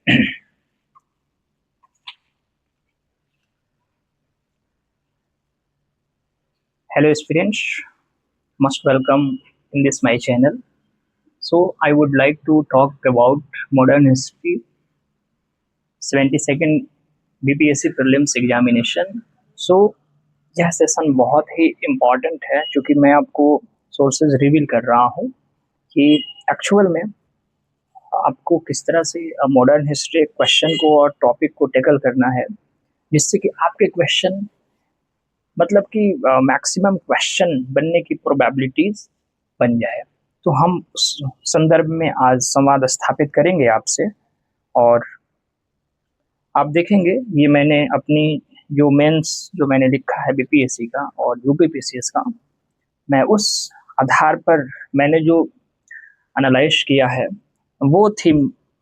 Hello students, most welcome in this my channel. So I would like to talk about modern history 72nd BPSC prelims examination. So यह session बहुत ही important है क्योंकि मैं आपको sources reveal कर रहा हूँ कि एक्चुअल में आपको किस तरह से मॉडर्न हिस्ट्री क्वेश्चन को और टॉपिक को टैकल करना है जिससे कि आपके क्वेश्चन मतलब कि मैक्सिमम क्वेश्चन बनने की प्रोबेबिलिटीज बन जाए। तो हम उस संदर्भ में आज संवाद स्थापित करेंगे आपसे। और आप देखेंगे ये मैंने अपनी जो मेंस जो मैंने लिखा है बीपीएससी का और यूपीपीसीएस का, मैं उस आधार पर मैंने जो एनालाइज किया है वो थीम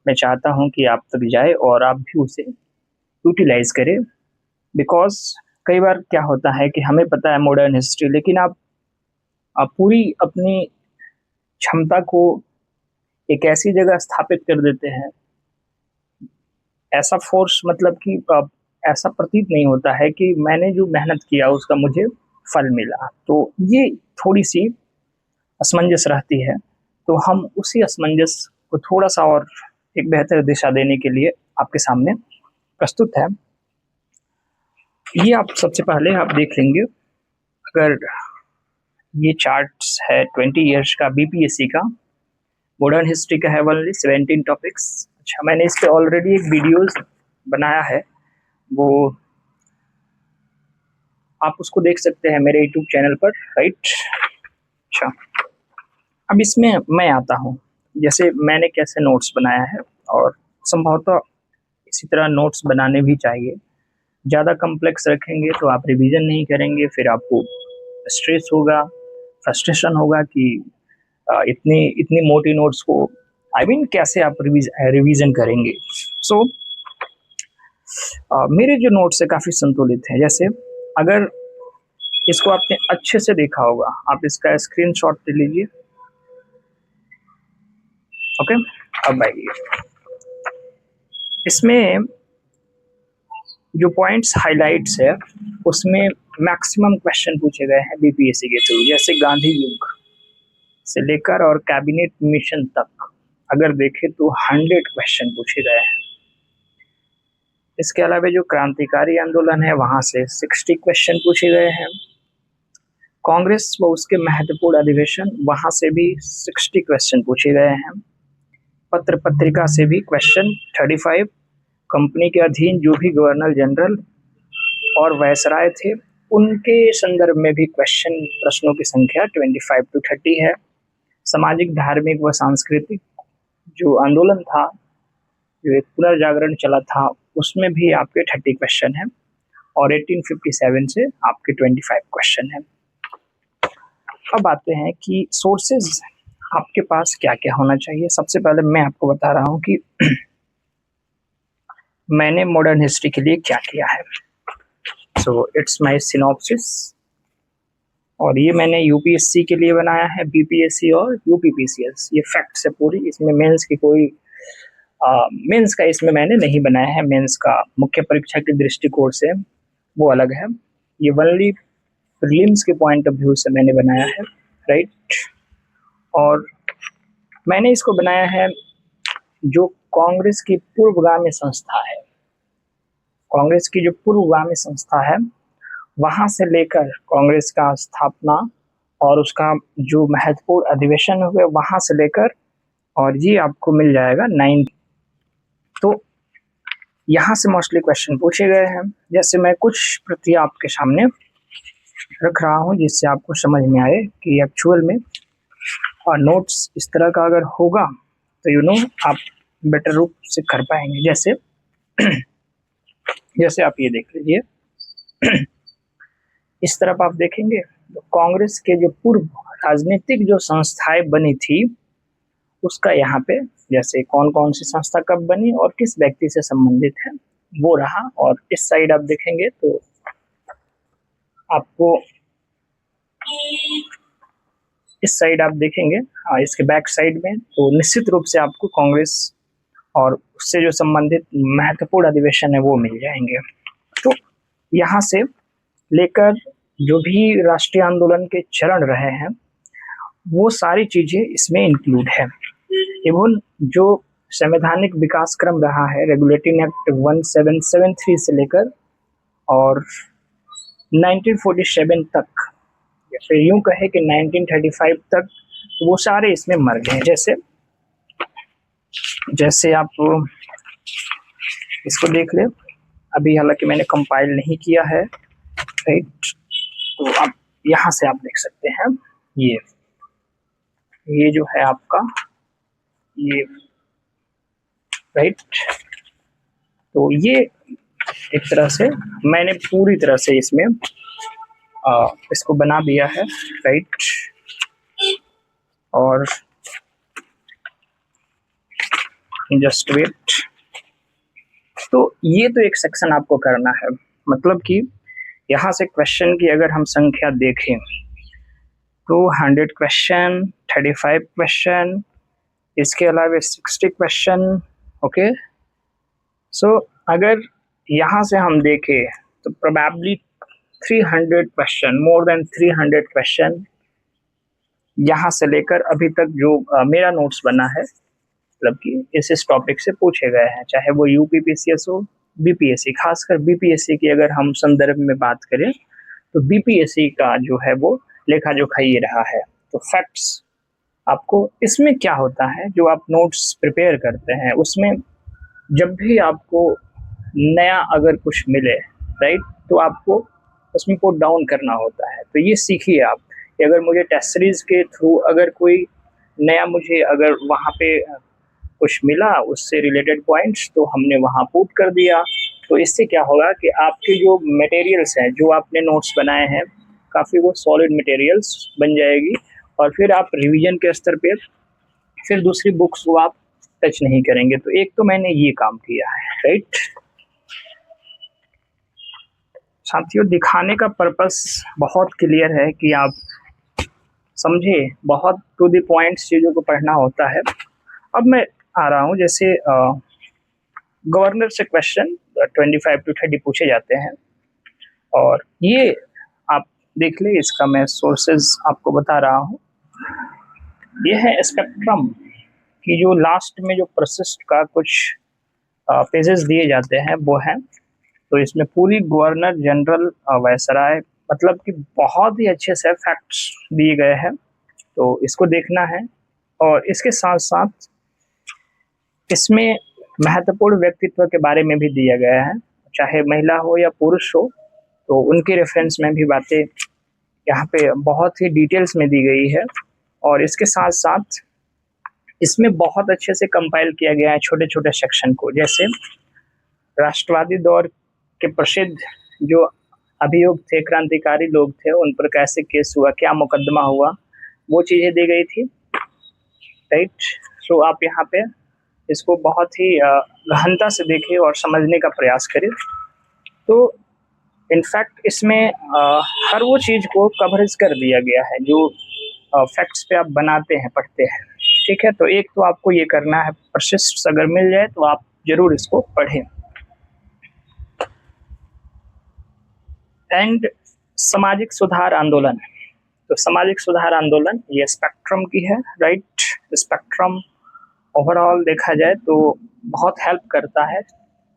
मैं चाहता हूँ कि आप तक जाए और आप भी उसे यूटिलाइज करें। बिकॉज कई बार क्या होता है कि हमें पता है मॉडर्न हिस्ट्री, लेकिन आप पूरी अपनी क्षमता को एक ऐसी जगह स्थापित कर देते हैं, ऐसा फोर्स मतलब कि ऐसा प्रतीत नहीं होता है कि मैंने जो मेहनत किया उसका मुझे फल मिला। तो ये थोड़ी सी असमंजस रहती है। तो हम उसी असमंजस को थोड़ा सा और एक बेहतर दिशा देने के लिए आपके सामने प्रस्तुत है। ये आप सबसे पहले आप देख लेंगे, अगर ये चार्ट्स है 20 इयर्स का बीपीएससी का, मॉडर्न हिस्ट्री का है ओनली 17 टॉपिक्स। अच्छा, मैंने इस पे ऑलरेडी एक वीडियोस बनाया है, वो आप उसको देख सकते हैं मेरे यूट्यूब चैनल पर, राइट। अच्छा, अब इसमें मैं आता हूँ जैसे मैंने कैसे नोट्स बनाया है, और संभवतः इसी तरह नोट्स बनाने भी चाहिए। ज़्यादा कम्प्लेक्स रखेंगे तो आप रिवीजन नहीं करेंगे, फिर आपको स्ट्रेस होगा, फ्रस्ट्रेशन होगा कि इतनी इतनी मोटी नोट्स को कैसे आप रिवीजन करेंगे। सो मेरे जो नोट्स है काफ़ी संतुलित हैं। जैसे अगर इसको आपने अच्छे से देखा होगा, आप इसका स्क्रीनशॉट ले लीजिए। ओके, अब आइए, इसमें जो पॉइंट्स हाइलाइट्स है उसमें मैक्सिमम क्वेश्चन पूछे गए हैं बीपीएससी के थ्रू। जैसे गांधी युग से लेकर और कैबिनेट मिशन तक अगर देखें तो 100 क्वेश्चन पूछे गए हैं। इसके अलावा जो क्रांतिकारी आंदोलन है वहां से 60 क्वेश्चन पूछे गए हैं। कांग्रेस व उसके महत्वपूर्ण अधिवेशन, वहां से भी 60 क्वेश्चन पूछे गए हैं। पत्र पत्रिका से भी क्वेश्चन 35, कंपनी के अधीन जो भी गवर्नर जनरल और वायसराय थे उनके संदर्भ में भी क्वेश्चन प्रश्नों की संख्या 25 to 30 है। सामाजिक, धार्मिक व सांस्कृतिक जो आंदोलन था, जो एक पुनर्जागरण चला था, उसमें भी आपके 30 क्वेश्चन हैं, और 1857 से आपके 25 क्वेश्चन हैं। अब आते हैं कि सोर्सेज आपके पास क्या क्या होना चाहिए। सबसे पहले मैं आपको बता रहा हूँ कि मैंने मॉडर्न हिस्ट्री के लिए क्या किया है। सो इट्स माय सिनॉप्सिस, और ये मैंने यूपीएससी के लिए बनाया है, बीपीएससी और यूपीपीसीएस। ये फैक्ट्स है पूरी, इसमें मेंस की कोई मेंस का इसमें मैंने नहीं बनाया है। मेंस का मुख्य परीक्षा के दृष्टिकोण से वो अलग है, ये ओनली प्रीलिम्स के पॉइंट ऑफ व्यू से मैंने बनाया है, राइट। और मैंने इसको बनाया है जो कांग्रेस की पूर्वगामी संस्था है, कांग्रेस की जो पूर्वगामी संस्था है वहां से लेकर कांग्रेस का स्थापना और उसका जो महत्वपूर्ण अधिवेशन हुए वहां से लेकर, और ये आपको मिल जाएगा 9। तो यहाँ से मोस्टली क्वेश्चन पूछे गए हैं। जैसे मैं कुछ प्रतियां आपके सामने रख रहा हूँ जिससे आपको समझ में आए कि एक्चुअल में और नोट्स इस तरह का अगर होगा तो आप बेटर रूप से कर पाएंगे। जैसे जैसे आप ये देख लीजिए, इस तरफ आप देखेंगे तो कांग्रेस के जो पूर्व राजनीतिक जो संस्थाएं बनी थी उसका यहाँ पे जैसे कौन कौन सी संस्था कब बनी और किस व्यक्ति से संबंधित है वो रहा। और इस साइड आप देखेंगे तो आपको इस साइड आप देखेंगे, इसके बैक साइड में तो निश्चित रूप से आपको कांग्रेस और उससे जो संबंधित महत्वपूर्ण अधिवेशन है वो मिल जाएंगे। तो यहाँ से लेकर जो भी राष्ट्रीय आंदोलन के चरण रहे हैं वो सारी चीजें इसमें इंक्लूड है। एवं जो संवैधानिक विकास क्रम रहा है रेगुलेटिंग एक्ट 1773 से लेकर और 1947 तक, या फिर यूं कहे कि 1935 तक, वो सारे इसमें मर गए। जैसे आप इसको देख ले, अभी हालांकि मैंने कंपाइल नहीं किया है, राइट। तो आप यहाँ से आप देख सकते हैं ये जो है आपका ये, राइट। तो ये एक तरह से मैंने पूरी तरह से इसमें इसको बना दिया है, राइट। और जस्ट वेट। तो ये तो एक सेक्शन आपको करना है, मतलब कि यहाँ से क्वेश्चन की अगर हम संख्या देखें तो 100 क्वेश्चन, 35 क्वेश्चन, इसके अलावा 60 क्वेश्चन। ओके, सो अगर यहाँ से हम देखें तो probably 300 question, more than 300 question यहाँ से लेकर अभी तक जो मेरा नोट्स बना है, मतलब कि इस टॉपिक से पूछे गए हैं, चाहे वो यूपीपीसीएस हो, बीपीएससी। खासकर बीपीएससी की अगर हम संदर्भ में बात करें तो बीपीएससी का जो है वो लेखा जोखा ये रहा है। तो फैक्ट्स आपको इसमें क्या होता है, जो आप नोट्स प्रिपेयर करते हैं उसमें जब भी आपको नया अगर कुछ मिले, राइट, तो आपको उसमें पुट डाउन करना होता है। तो ये सीखिए आप कि अगर मुझे टेस्ट सीरीज के थ्रू अगर कोई नया मुझे अगर वहाँ पे कुछ मिला उससे रिलेटेड पॉइंट्स, तो हमने वहाँ पुट कर दिया। तो इससे क्या होगा कि आपके जो मटेरियल्स हैं, जो आपने नोट्स बनाए हैं, काफ़ी वो सॉलिड मटेरियल्स बन जाएगी। और फिर आप रिवीजन के स्तर पे फिर दूसरी बुक्स को आप टच नहीं करेंगे। तो एक तो मैंने ये काम किया है, राइट। साथियों, दिखाने का पर्पस बहुत क्लियर है कि आप समझे, बहुत टू द पॉइंट चीज़ों को पढ़ना होता है। अब मैं आ रहा हूँ, जैसे गवर्नर से क्वेश्चन 25 to 30 पूछे जाते हैं, और ये आप देख ले, इसका मैं सोर्सेज आपको बता रहा हूँ। ये है स्पेक्ट्रम की जो लास्ट में जो प्रसिस्ट का कुछ पेजेस दिए जाते हैं वो हैं। तो इसमें पूरी गवर्नर जनरल वायसराय, मतलब कि बहुत ही अच्छे से फैक्ट्स दिए गए हैं, तो इसको देखना है। और इसके साथ साथ इसमें महत्वपूर्ण व्यक्तित्व के बारे में भी दिया गया है, चाहे महिला हो या पुरुष हो, तो उनके रेफरेंस में भी बातें यहाँ पे बहुत ही डिटेल्स में दी गई है। और इसके साथ साथ इसमें बहुत अच्छे से कंपाइल किया गया है छोटे छोटे सेक्शन को। जैसे राष्ट्रवादी दौर के प्रसिद्ध जो अभियुक्त थे, क्रांतिकारी लोग थे, उन पर कैसे केस हुआ, क्या मुकदमा हुआ, वो चीज़ें दी गई थी, राइट। सो आप यहाँ पे इसको बहुत ही गहनता से देखें और समझने का प्रयास करें। तो इनफैक्ट इसमें हर वो चीज़ को कवरेज कर दिया गया है जो फैक्ट्स पे आप बनाते हैं, पढ़ते हैं, ठीक है। तो एक तो आपको ये करना है, प्रशिष्ट अगर मिल जाए तो आप जरूर इसको पढ़ें। एंड सामाजिक सुधार आंदोलन, तो सामाजिक सुधार आंदोलन ये स्पेक्ट्रम की है, राइट। स्पेक्ट्रम ओवरऑल देखा जाए तो बहुत हेल्प करता है,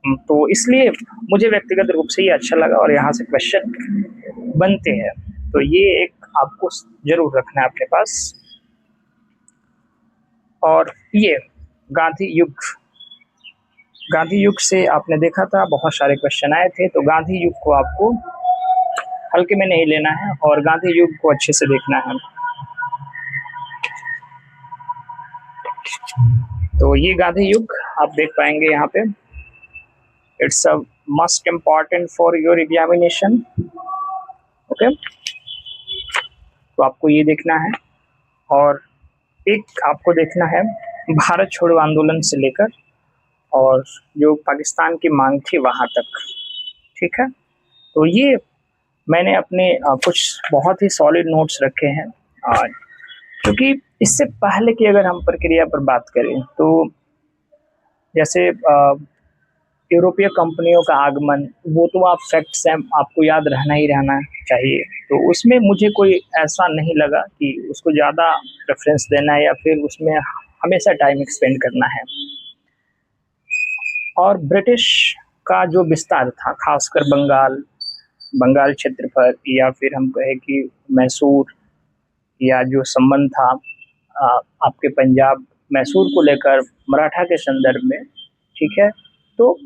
तो इसलिए मुझे व्यक्तिगत रूप से ये अच्छा लगा और यहाँ से क्वेश्चन बनते हैं। तो ये एक आपको जरूर रखना है अपने पास। और ये गांधी युग से आपने देखा था बहुत सारे क्वेश्चन आए थे, तो गांधी युग को आपको हल्के में नहीं लेना है और गांधी युग को अच्छे से देखना है। तो ये गांधी युग आप देख पाएंगे यहाँ पे, it's a must important for your examination, okay. तो आपको ये देखना है। और एक आपको देखना है भारत छोड़ो आंदोलन से लेकर और जो पाकिस्तान की मांग थी वहाँ तक, ठीक है। तो ये मैंने अपने कुछ बहुत ही सॉलिड नोट्स रखे हैं, क्योंकि इससे पहले की अगर हम प्रक्रिया पर बात करें तो जैसे यूरोपीय कंपनियों का आगमन, वो तो आप फैक्ट्स हैं, आपको याद रहना ही रहना चाहिए। तो उसमें मुझे कोई ऐसा नहीं लगा कि उसको ज़्यादा प्रेफरेंस देना है या फिर उसमें हमेशा टाइम एक्सपेंड करना है। और ब्रिटिश का जो विस्तार था, खासकर बंगाल क्षेत्र पर, या फिर हम कहें कि मैसूर, या जो संबंध था आपके पंजाब मैसूर को लेकर मराठा के संदर्भ में, ठीक है, तो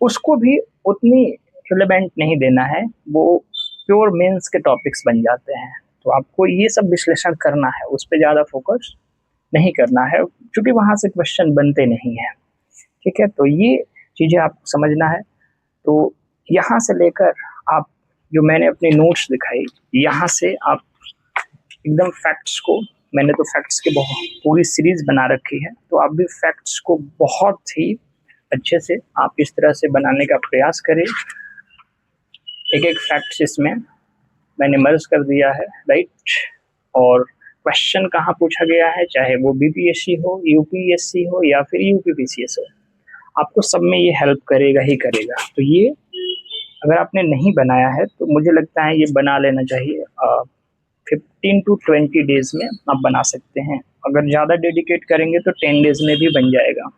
उसको भी उतनी रिलेवेंट नहीं देना है, वो प्योर मेंस के टॉपिक्स बन जाते हैं। तो आपको ये सब विश्लेषण करना है, उस पर ज़्यादा फोकस नहीं करना है, क्योंकि वहाँ से क्वेश्चन बनते नहीं हैं, ठीक है। तो ये चीज़ें आपको समझना है। तो यहाँ से लेकर आप, जो मैंने अपनी नोट्स दिखाई, यहाँ से आप एकदम फैक्ट्स को, मैंने तो फैक्ट्स की बहुत पूरी सीरीज बना रखी है, तो आप भी फैक्ट्स को बहुत ही अच्छे से आप इस तरह से बनाने का प्रयास करें। एक एक फैक्ट्स इसमें मैंने मर्ज कर दिया है, राइट। और क्वेश्चन कहाँ पूछा गया है, चाहे वो बीपीएससी हो, यूपीएससी हो, या फिर यूपीपीसीएस हो, आपको सब में ये हेल्प करेगा ही करेगा। तो ये अगर आपने नहीं बनाया है तो मुझे लगता है ये बना लेना चाहिए। 15 to 20 डेज में आप बना सकते हैं। अगर ज़्यादा डेडिकेट करेंगे तो 10 डेज में भी बन जाएगा।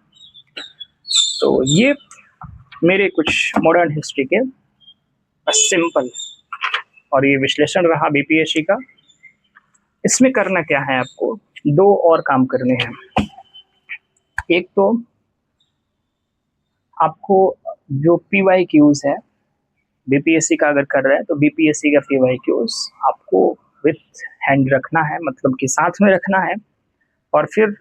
तो ये मेरे कुछ मॉडर्न हिस्ट्री के सिंपल और ये विश्लेषण रहा बीपीएससी का। इसमें करना क्या है, आपको दो और काम करने हैं। एक तो आपको जो पीवाईक्यूज है, बीपीएससी का अगर कर रहे हैं तो बीपीएससी का पीवाईक्यूज आपको विथ हैंड रखना है, मतलब कि साथ में रखना है। और फिर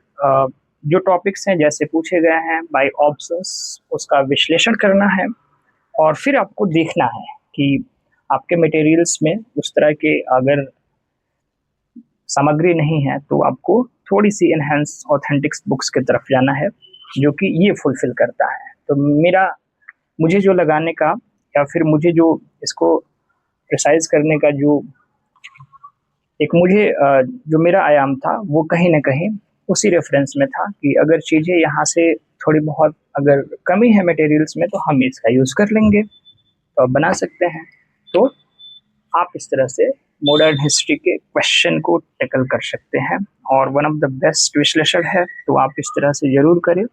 जो टॉपिक्स हैं जैसे पूछे गए हैं बाय ऑप्शंस, उसका विश्लेषण करना है। और फिर आपको देखना है कि आपके मटेरियल्स में उस तरह के अगर सामग्री नहीं है तो आपको थोड़ी सी इनहेंस ऑथेंटिक्स बुक्स की तरफ जाना है, जो कि ये फुलफिल करता है। तो मुझे जो लगाने का, या फिर मुझे जो इसको प्रिसाइज करने का जो एक मुझे जो मेरा आयाम था, वो कहीं ना कहीं उसी रेफरेंस में था कि अगर चीज़ें यहाँ से थोड़ी बहुत अगर कमी है मटेरियल्स में तो हम इसका यूज़ कर लेंगे, तो आप बना सकते हैं। तो आप इस तरह से मॉडर्न हिस्ट्री के क्वेश्चन को टैकल कर सकते हैं, और वन ऑफ द बेस्ट विश्लेषण है। तो आप इस तरह से जरूर करें।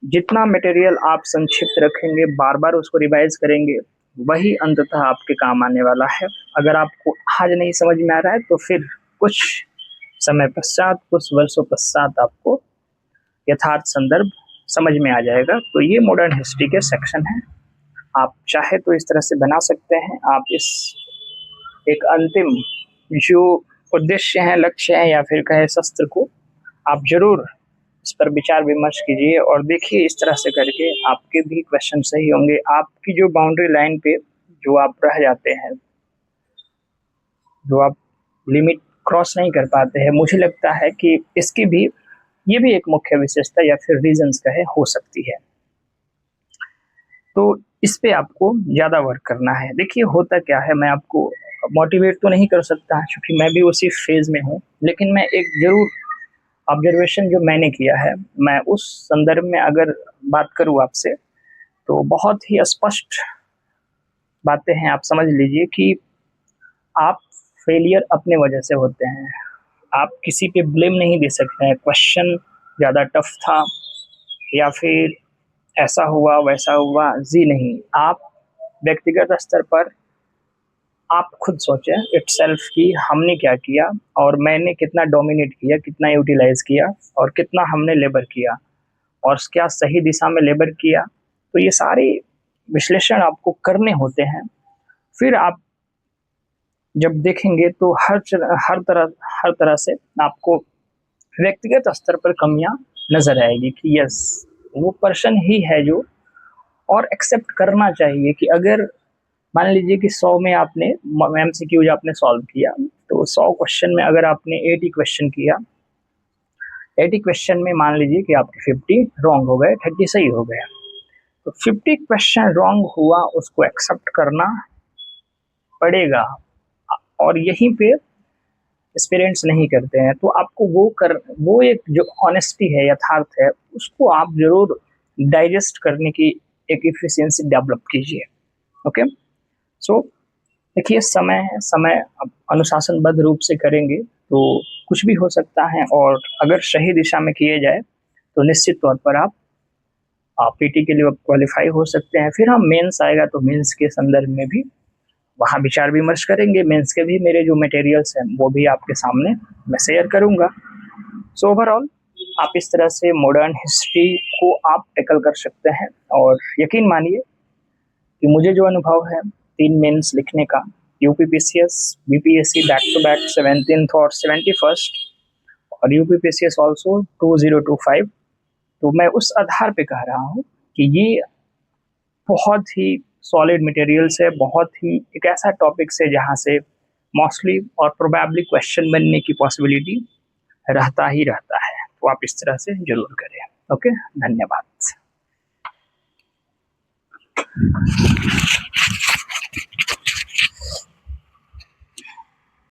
जितना मटेरियल आप संक्षिप्त रखेंगे, बार बार उसको रिवाइज करेंगे, वही अंततः आपके काम आने वाला है। अगर आपको आज नहीं समझ में आ रहा है तो फिर कुछ समय पश्चात, कुछ वर्षों पश्चात आपको यथार्थ संदर्भ समझ में आ जाएगा। तो ये मॉडर्न हिस्ट्री के सेक्शन है। आप चाहे तो इस तरह से बना सकते हैं। आप इस एक अंतिम जो उद्देश्य है, लक्ष्य है, या फिर कहे शस्त्र को, आप जरूर इस पर विचार विमर्श कीजिए और देखिए इस तरह से करके आपके भी क्वेश्चन सही होंगे। आपकी जो बाउंड्री लाइन पे जो आप रह जाते हैं, जो आप लिमिट क्रॉस नहीं कर पाते हैं, मुझे लगता है कि इसकी भी, ये भी एक मुख्य विशेषता या फिर रीजंस कहे हो सकती है। तो इस पे आपको ज़्यादा वर्क करना है। देखिए होता क्या है, मैं आपको मोटिवेट तो नहीं कर सकता क्योंकि मैं भी उसी फेज में हूँ, लेकिन मैं एक जरूर ऑब्जर्वेशन जो मैंने किया है, मैं उस संदर्भ में अगर बात करूँ आपसे, तो बहुत ही स्पष्ट बातें हैं। आप समझ लीजिए कि आप फेलियर अपने वजह से होते हैं, आप किसी पे ब्लेम नहीं दे सकते हैं। क्वेश्चन ज़्यादा टफ था या फिर ऐसा हुआ वैसा हुआ, जी नहीं। आप व्यक्तिगत स्तर पर आप खुद सोचें इटसेल्फ कि हमने क्या किया और मैंने कितना डोमिनेट किया, कितना यूटिलाइज किया, और कितना हमने लेबर किया, और क्या सही दिशा में लेबर किया। तो ये सारे विश्लेषण आपको करने होते हैं। फिर आप जब देखेंगे तो हर तरह से आपको व्यक्तिगत स्तर पर कमियां नजर आएगी कि यस, वो पर्सन ही है जो, और एक्सेप्ट करना चाहिए कि अगर मान लीजिए कि 100 में आपने एमसीक्यूज आपने सॉल्व किया, तो 100 क्वेश्चन में अगर आपने 80 क्वेश्चन किया, 80 क्वेश्चन में मान लीजिए कि आपके 50 रॉन्ग हो गए, 30 सही हो गया। तो 50 क्वेश्चन रॉन्ग हुआ, उसको एक्सेप्ट करना पड़ेगा। और यहीं पे एक्सपीरियंस नहीं करते हैं, तो आपको वो एक जो ऑनेस्टी है, यथार्थ है, उसको आप जरूर डाइजेस्ट करने की एक इफिशियंसी डेवलप कीजिए। ओके, सो देखिए, समय है, समय अब अनुशासनबद्ध रूप से करेंगे तो कुछ भी हो सकता है, और अगर सही दिशा में किए जाए तो निश्चित तौर पर आप पीटी के लिए क्वालिफाई हो सकते हैं। फिर हम मेंस आएगा तो मेंस के संदर्भ में भी वहाँ विचार विमर्श करेंगे। मेंस के भी मेरे जो मटेरियल्स हैं वो भी आपके सामने मैं शेयर करूँगा। सो ओवरऑल आप इस तरह से मॉडर्न हिस्ट्री को आप टैकल कर सकते हैं, और यकीन मानिए कि मुझे जो अनुभव है 3 मेंस लिखने का, UPPCS, BPSC back to back 17th और 71st, और यूपीपीसीएस ऑल्सो 2025, तो मैं उस आधार पे कह रहा हूँ कि ये बहुत ही सॉलिड मटेरियल्स है, बहुत ही एक ऐसा टॉपिक्स है जहाँ से मोस्टली और प्रोबेबली क्वेश्चन बनने की पॉसिबिलिटी रहता ही रहता है। तो आप इस तरह से जरूर करें। ओके, धन्यवाद।